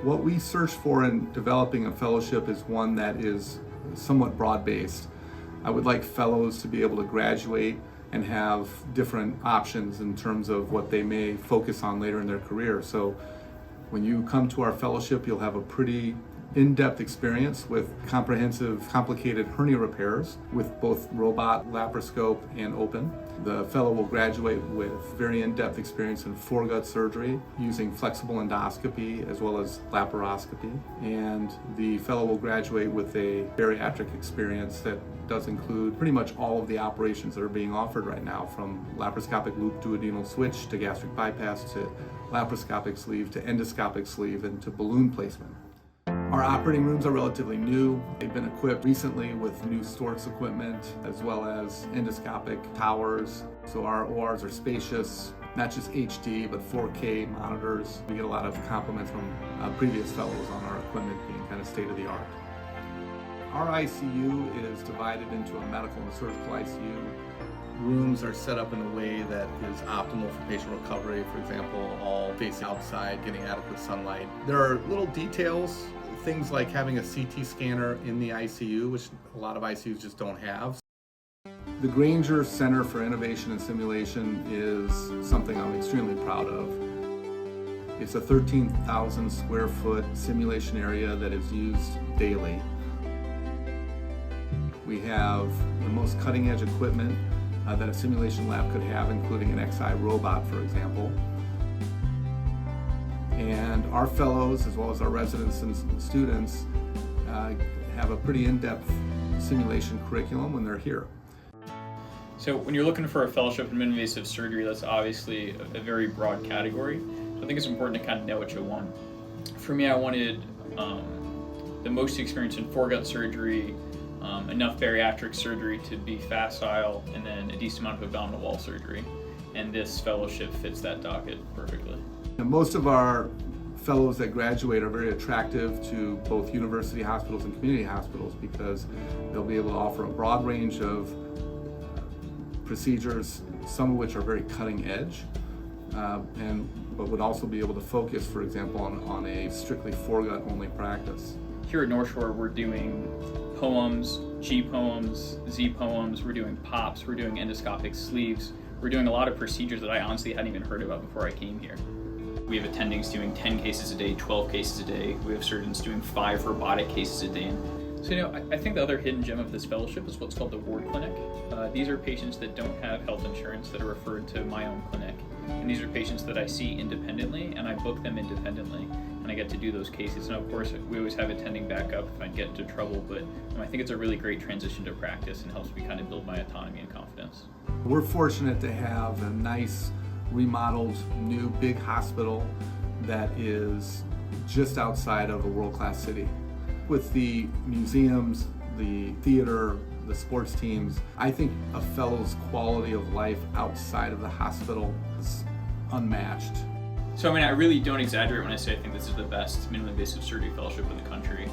What we search for in developing a fellowship is one that is somewhat broad-based. I would like fellows to be able to graduate and have different options in terms of what they may focus on later in their career. So when you come to our fellowship, you'll have a pretty in-depth experience with comprehensive, complicated hernia repairs with both robot, laparoscope, and open. The fellow will graduate with very in-depth experience in foregut surgery using flexible endoscopy as well as laparoscopy. And the fellow will graduate with a bariatric experience that does include pretty much all of the operations that are being offered right now, from laparoscopic loop duodenal switch to gastric bypass to laparoscopic sleeve to endoscopic sleeve and to balloon placement. Our operating rooms are relatively new. They've been equipped recently with new Storks equipment as well as endoscopic towers. So our ORs are spacious, not just HD, but 4K monitors. We get a lot of compliments from previous fellows on our equipment being kind of state-of-the-art. Our ICU is divided into a medical and surgical ICU. Rooms are set up in a way that is optimal for patient recovery. For example, all facing outside, getting adequate sunlight. There are little details, things like having a CT scanner in the ICU, which a lot of ICUs just don't have. The Grainger Center for Innovation and Simulation is something I'm extremely proud of. It's a 13,000 square foot simulation area that is used daily. We have the most cutting edge equipment that a simulation lab could have, including an XI robot, for example. And our fellows, as well as our residents and students, have a pretty in-depth simulation curriculum when they're here. So when you're looking for a fellowship in invasive surgery, that's obviously a very broad category. So I think it's important to kind of know what you want. For me, I wanted the most experience in foregut surgery, enough bariatric surgery to be facile, and then a decent amount of abdominal wall surgery. And this fellowship fits that docket perfectly. And most of our fellows that graduate are very attractive to both university hospitals and community hospitals because they'll be able to offer a broad range of procedures, some of which are very cutting edge, but would also be able to focus, for example, on a strictly foregut only practice. Here at North Shore, we're doing poems, G poems, Z poems, we're doing pops, we're doing endoscopic sleeves. We're doing a lot of procedures that I honestly hadn't even heard about before I came here. We have attendings doing 10 cases a day, 12 cases a day. We have surgeons doing 5 robotic cases a day. So, I think the other hidden gem of this fellowship is what's called the ward clinic. These are patients that don't have health insurance that are referred to my own clinic. And these are patients that I see independently, and I book them independently, and I get to do those cases. And of course, we always have attending backup if I get into trouble, but I think it's a really great transition to practice and helps me kind of build my autonomy and confidence. We're fortunate to have a nice, remodeled, new, big hospital that is just outside of a world-class city. With the museums, the theater, the sports teams, I think a fellow's quality of life outside of the hospital is unmatched. So I really don't exaggerate when I say I think this is the best minimally invasive surgery fellowship in the country.